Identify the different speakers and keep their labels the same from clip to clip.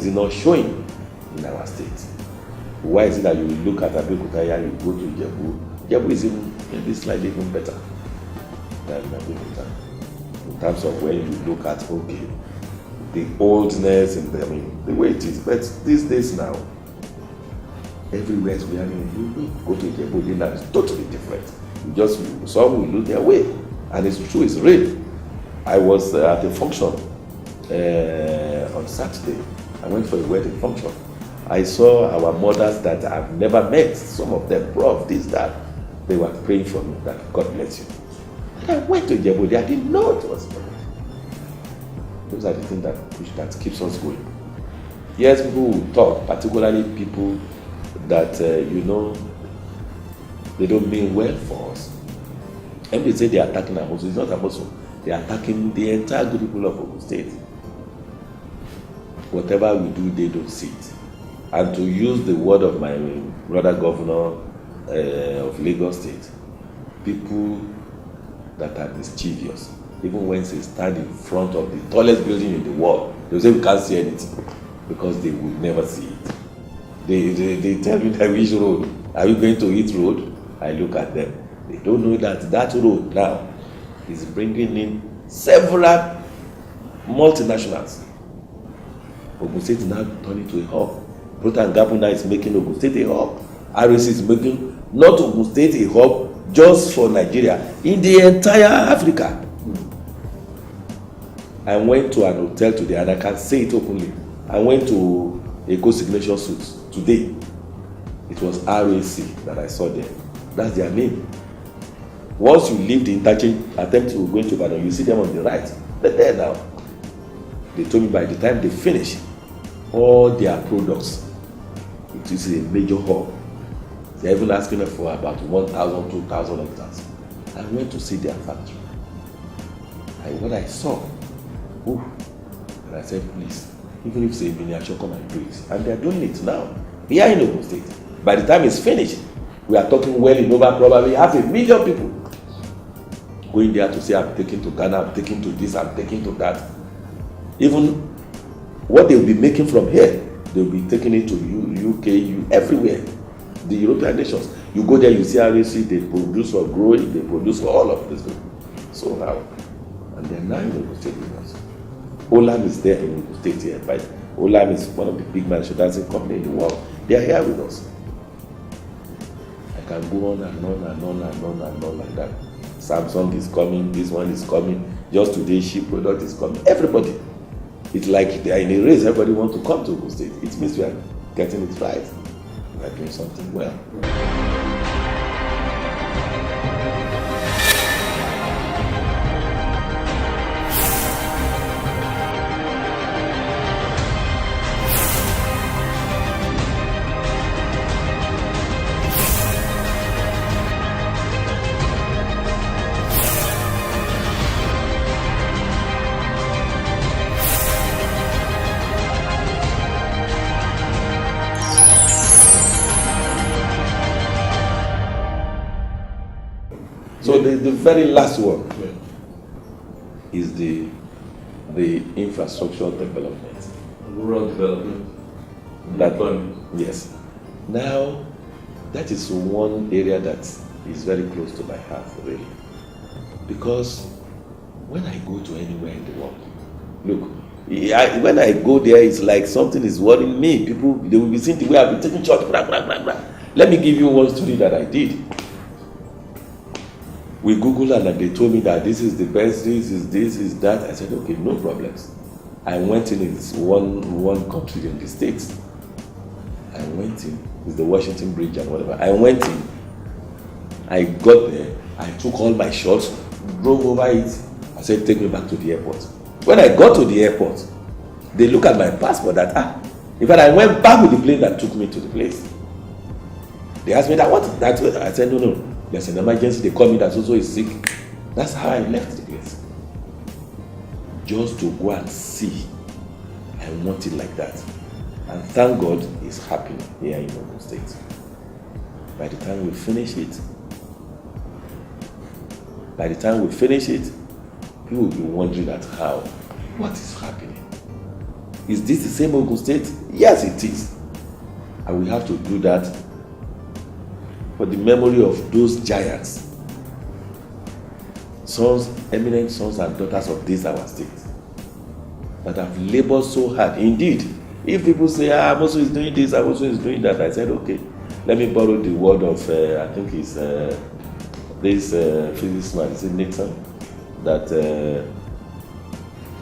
Speaker 1: is not showing in our state. Why is it that you look at Abeokuta and you go to Ijebu? Ijebu is even maybe slightly even better than Abeokuta in terms of when you look at the oldness and the way it is. But these days now, everywhere we are in, you go to Ijebu, now it's totally different. Some will lose their way, and it's true, it's real. I was at a function on Saturday. I went for a wedding function. I saw our mothers that I've never met, some of them, prof, this, that. They were praying for me, that God bless you. And I went to Ijebu, I didn't know it was God. Those are the things that keeps us going. Yes, people will talk, particularly people that, they don't mean well for us. And they say they are attacking Amosu. It's not Amosu. They are attacking the entire good people of Ogun State. Whatever we do, they don't see it. And to use the word of my brother governor of Lagos State, people that are mischievous, even when they stand in front of the tallest building in the world, they will say we can't see anything because they will never see it. They tell me that which road, are we going to hit road? I look at them. They don't know that road now is bringing in several multinationals. Ogun State is now turning to a hub. Procter & Gamble now is making Ogun State a hub. RAC is making not Ogun State a hub just for Nigeria, in the entire Africa. I went to an hotel today, and I can say it openly. I went to a co-signation suit today. It was RAC that I saw there. That's their name. Once you leave the interchange, attempt to go into Ibadan, you see them on the right. They're there now. They told me by the time they finish all their products, it is a major hub. They're even asking for about 1,000, 2,000 hectares. I went to see their factory. And what I saw, and I said, please, even if it's a miniature, come and do it. And they're doing it now. Here in Ogun State. By the time it's finished, we are talking well in over probably 500,000 people going there to say, I'm taking to Ghana, I'm taking to this, I'm taking to that. Even what they'll be making from here, they'll be taking it to UK, everywhere. The European nations. You go there, you see RAC, they produce for growing, they produce for all of this. So now, and they're now in Ogun State with us. Olam is there in Ogun State here, but Olam is one of the big manufacturing companies in the world. They are here with us. I can go on and on and on and on and on like that. Samsung is coming, this one is coming, just today Shea product is coming. Everybody. It's like they are in a race, everybody wants to come to Ogun State. It means we are getting it right. We are doing something well. So the very last one is the infrastructure development.
Speaker 2: Rural development.
Speaker 1: Yes. Now, that is one area that is very close to my heart, really. Because when I go to anywhere in the world, look, when I go there, it's like something is worrying me. People, they will be seeing the way I've been taking shots. Let me give you one story that I did. We Googled and they told me that this is the best, this is that. I said, okay, no problems. I went in one country in the States. I went in, it's the Washington Bridge and whatever. I went in, I got there, I took all my shots, drove over it. I said, take me back to the airport. When I got to the airport, they look at my passport that, in fact, I went back with the plane that took me to the place. They asked me that, what? I said, no. There's an emergency, they call me that so is sick. That's how I left the place. Just to go and see. I want it like that. And thank God it's happening here in Ogun State. By the time we finish it, people will be wondering at how, what is happening? Is this the same Ogun State? Yes, it is. And we have to do that for the memory of those giants, sons, eminent sons and daughters of this our state, that have labored so hard. Indeed, if people say, Amosu is doing this, Amosu is doing that, I said, okay, let me borrow the word of, I think it's this physicist, is it Nixon, that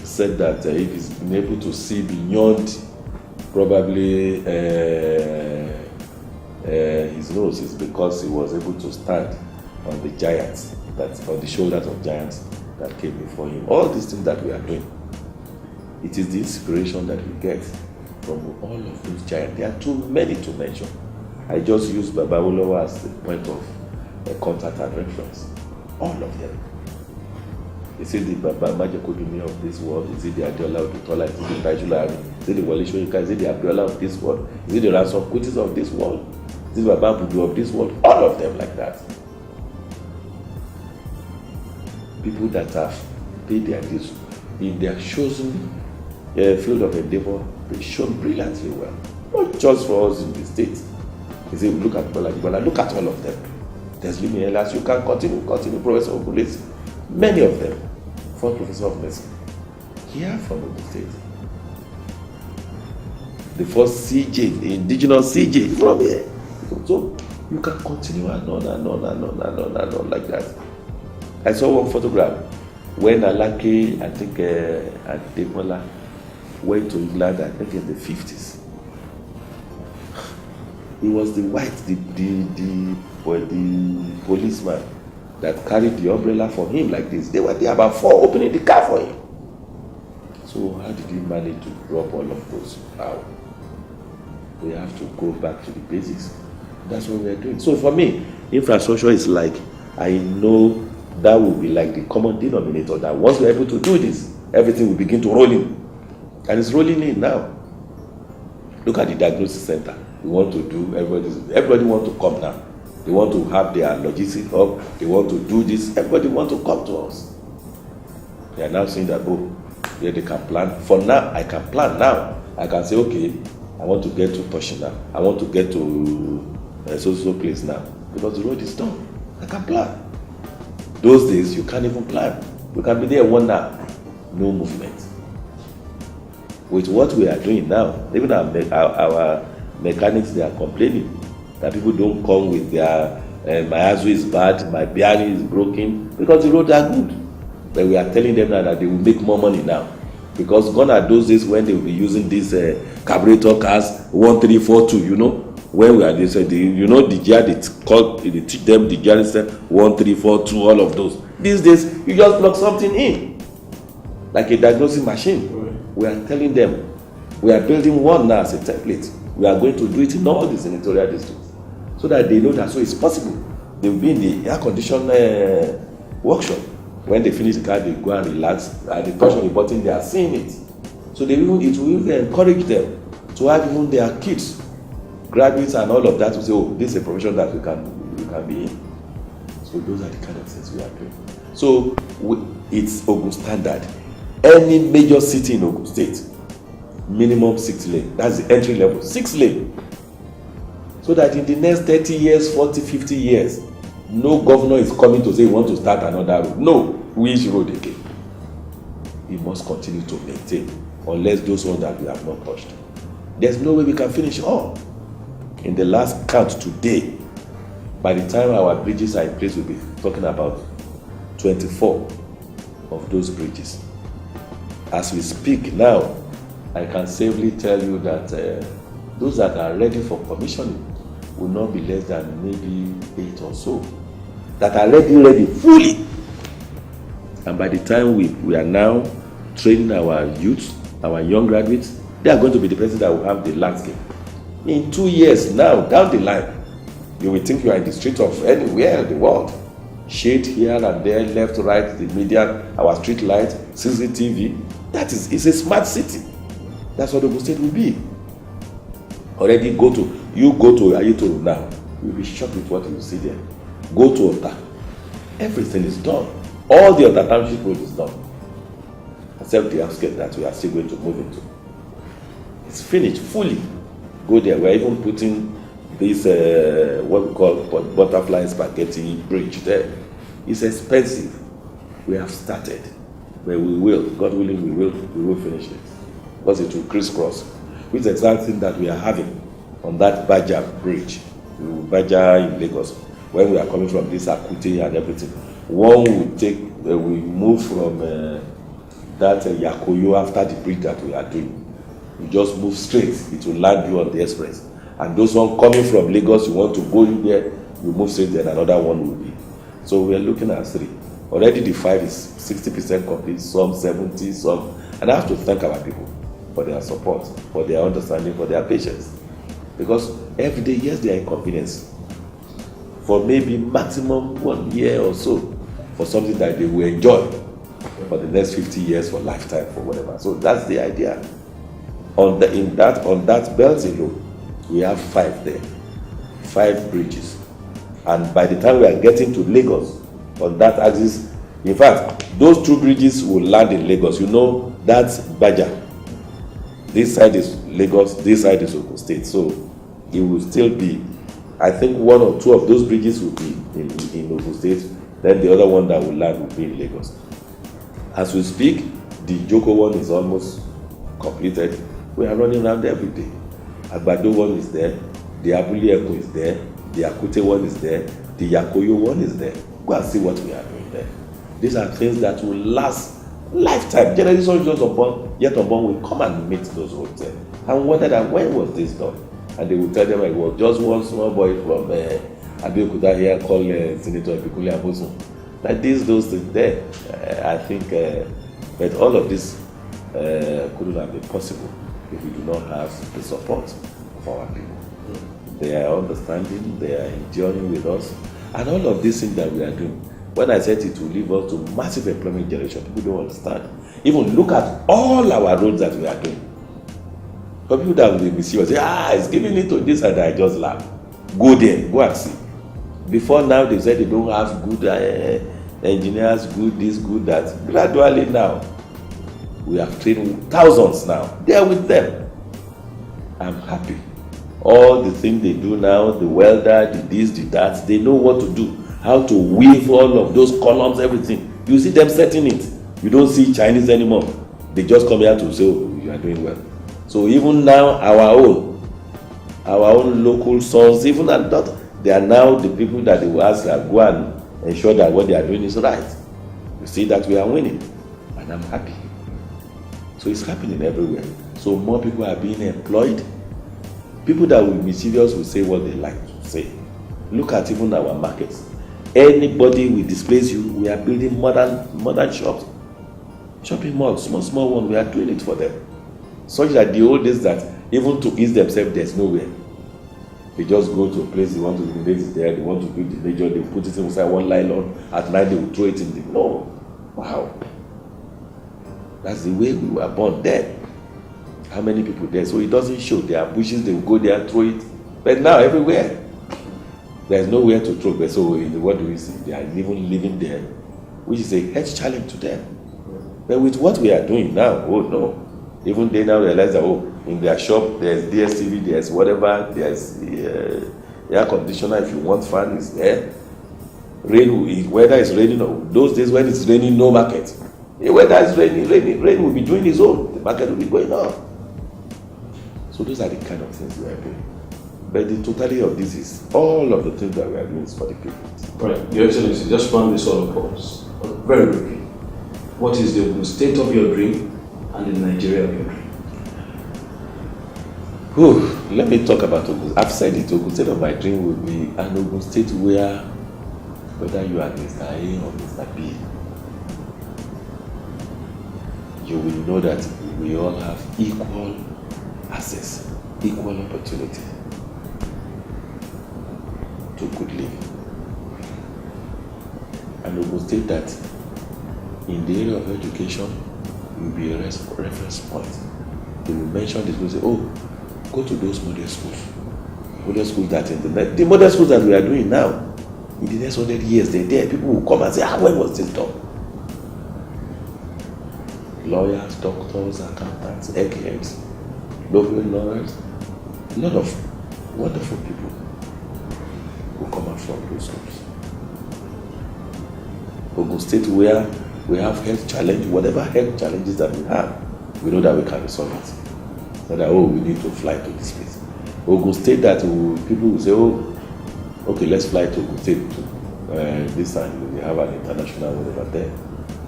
Speaker 1: said that if he's been able to see beyond probably his nose, is because he was able to stand on the giants, that on the shoulders of giants that came before him. All these things that we are doing, it is the inspiration that we get from all of those giants. There are too many to mention. I just use Baba Awolowo as the point of contact and reference. All of them. Is it the Baba Majekodunmi of this world? Is it the Adeola Odutola? Is it the Tajula Ari? Is it the Wole Soyinka? Is it the Abiola of this world? Is it the Ransom Kuti of this world? Is it Baba Budu of this world? All of them like that. People that have paid their dues in their chosen field of endeavor, they shown brilliantly well. Not just for us in the state. You say, look at Bola, look at all of them. There's Lumi Elas, you can continue, Professor Ogunlesi. Many of them, for Professor of Medicine, here from Ogun State. The first CJ, the indigenous CJ from here. So you can continue and on and on and on and on and on like that. I saw one photograph when Alake, I think, Ademola went to England, I think in the 50s. He was the white, the policeman that carried the umbrella for him like this. They were there about 4 opening the car for him. So how did he manage to drop all of those out? We have to go back to the basics. That's what we are doing. So for me, infrastructure is like, I know that will be like the common denominator, that once we're able to do this, everything will begin to roll in. And it's rolling in now. Look at the diagnosis center. We want to do, everybody want to come now. They want to have their logistics up. They want to do this. Everybody want to come to us. They are now saying that, oh, yeah, they can plan. For now, I can plan now. I can say, okay, I want to get to Toshina. I want to get to so place now. Because the road is done. I can plan. Those days, you can't even plan. You can be there 1 hour, no movement. With what we are doing now, even our mechanics, they are complaining that people don't come with their my Azu is bad, my bearing is broken, because the roads are good. But we are telling them now that they will make more money now, because gone are those days when they will be using these carburetor cars 1342. You know, when we are they said the GR, they teach them the GR system 1342, all of those. These days you just plug something in like a diagnostic machine. We are telling them we are building one now as a template. We are going to do it in all the senatorial districts, so that they know that so it's possible. They will be in the air-conditioned workshop. When they finish the car, they go and relax. At the portion of the button, they are seeing it. So it will even encourage them to have even their kids, graduates and all of that, to say, oh, this is a profession that we can be in. So those are the kind of things we are doing. So it's Ogun Standard. Any major city in Ogun State, minimum 6 lane. That's the entry level, 6 lane. So that in the next 30 years, 40, 50 years, no governor is coming to say he wants to start another road. No, which road again? We must continue to maintain, unless those ones that we have not touched. There's no way we can finish all. In the last count today, by the time our bridges are in place, we'll be talking about 24 of those bridges. As we speak now, I can safely tell you that those that are ready for commissioning will not be less than maybe 8 or so. That are ready fully. And by the time we are now training our youth, our young graduates, they are going to be the person that will have the landscape. In 2 years now, down the line, you will think you are in the street of anywhere in the world. Shade here and there, left, right, the media, our street light, CCTV. It's a smart city. That's what Ogun State will be. Already go to Ayetoro now. You'll be shocked with what you see there. Go to Ota. Everything is done. All the Ota Township road is done. Except the outskirts that we are still going to move into. It's finished fully. Go there. We're even putting this what we call butterfly spaghetti bridge there. It's expensive. We have started, but we will, God willing, we will finish it because it will crisscross. Which is exactly that we are having on that Baja bridge, Baja in Lagos, when we are coming from this Akute and everything. One will take, we move from that Yakoyo after the bridge that we are doing. You just move straight, it will land you on the express. And those one coming from Lagos, you want to go in there, you move straight, then another one will be. So we are looking at 3. Already the 5 is 60% complete, some 70, some. And I have to thank our people for their support, for their understanding, for their patience. Because every day, yes, they are inconvenienced. For maybe maximum 1 year or so, for something that they will enjoy for the next 50 years, for lifetime, for whatever. So that's the idea. On that belt alone, we have 5 there, 5 bridges. And by the time we are getting to Lagos, on that axis, in fact, those 2 bridges will land in Lagos. You know, that's Baja. This side is Lagos, this side is Ogun State. So it will still be, I think 1 or 2 of those bridges will be in Ogun State, then the other one that will land will be in Lagos. As we speak, the Joko one is almost completed. We are running around every day. Agbado one is there, the Abule Eko is there, the Akute one is there, the Yakoyo one is there. Go and see what we are doing there. These are things that will last lifetime. Generations yet unborn will come and meet those roads there and wonder that when was this done? And they will tell them it was just one small boy from Abeokuta here called Senator Ebikule Abosun. Like those things there. I think, but all of this couldn't have been possible if we do not have the support of our people. They are understanding, they are enjoying with us, and all of these things that we are doing. When I said it will lead us to massive employment generation, people don't understand. Even look at all our roads that we are doing. For people that will be mischievous, say, it's giving it to this, and I just laugh. Go there, go and see. Before now, they said they don't have good engineers, good this, good that. Gradually now, we have trained thousands now. They are with them. I'm happy. All the things they do now, the welder, the this, the that, they know what to do. How to weave all of those columns, everything. You see them setting it. You don't see Chinese anymore. They just come here to say, you are doing well. So even now, our own local sons, even adult, they are now the people that they will ask that go and ensure that what they are doing is right. You see that we are winning, and I'm happy. So it's happening everywhere. So more people are being employed. People that will be mischievous will say what they like to say. Look at even our markets. Anybody will displace you. We are building modern shops, shopping malls, small one. We are doing it for them, such that the old days that even to ease themselves, there's nowhere. They just go to a place they want to relate it there. They want to build the nature. They put it inside one nylon. At night they will throw it in the no. Wow, that's the way we were born then. How many people there? So it doesn't show. There are bushes. They will go there and throw it. But now everywhere, there's nowhere to throw. But so what do we see? They are even living there, which is a huge challenge to them. But with what we are doing now, oh no. Even they now realize that, in their shop, there's DSTV, there's whatever, there's air conditioner if you want, fan is there. Rain, whether it's raining or those days when it's raining, no market. Whether it's raining, rain will be doing its own. The market will be going on. So those are the kind of things we are doing. But the totality of this is all of the things that we are doing is for the people.
Speaker 2: Right, Your Excellency, just run this all for us. Very quickly. What is the state of your dream and the Nigeria of your dream?
Speaker 1: Let me talk about Ogun. I've said it. Ogun State of my dream will be an Ogun State where, whether you are Mr. A or Mr. B, you will know that we all have equal access, equal opportunity to good living. And Ogun State that in the area of education will be a reference point. They will mention this, will say, go to those model schools. Model schools that the model schools that we are doing now, in the next 100 years, they're there. People will come and say, when was this done? Lawyers, doctors, accountants, eggheads, Lovely Lawrence, a lot of wonderful people will come out from those schools. Ogun State, where we have health challenge, whatever health challenges that we have, we know that we can resolve it. Not that, oh, we need to fly to this place. Ogun State, that people will say, oh, okay, let's fly to Ogun State to this, and we have an international whatever there.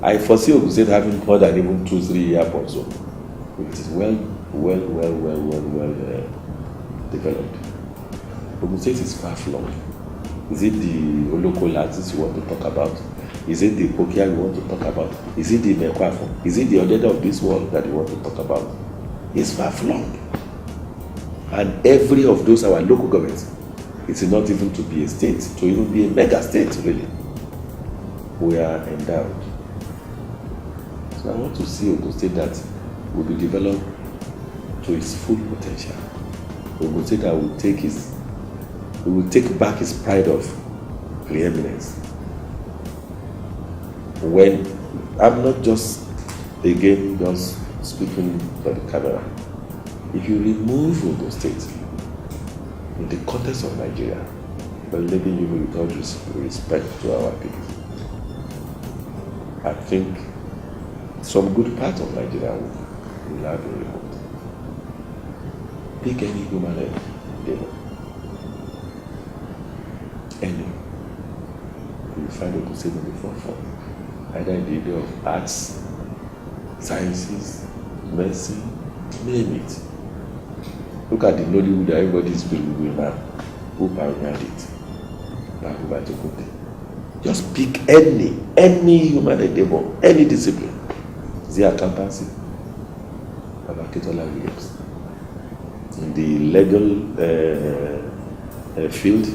Speaker 1: I foresee Ogun State having more than even 2-3 airports. So it is well developed. Ogun State is far flung. Is it the local artists you want to talk about? Is it the Pokia you want to talk about? Is it the Mekwafo? Is it the Odeda of this world that you want to talk about? It's far flung. And every of those our local governments, it's not even to be a state, to even be a mega state, really. We are endowed. So I want to see Ogun State that will be developed to its full potential. Ogun State that will take back its pride of preeminence. When I'm not just speaking for the camera, if you remove Ogun State in the context of Nigeria, believe me, with all respect to our people, I think some good part of Nigeria will have been removed. Pick any human endeavor. Any. You will find Ogun State in the forefront. Either in the area of arts, sciences, medicine, name it. Look at the Nollywood that everybody is doing now. Who pioneered it? Just pick any human endeavor, any discipline. The accountancy, Babakitola Williams. In the legal field,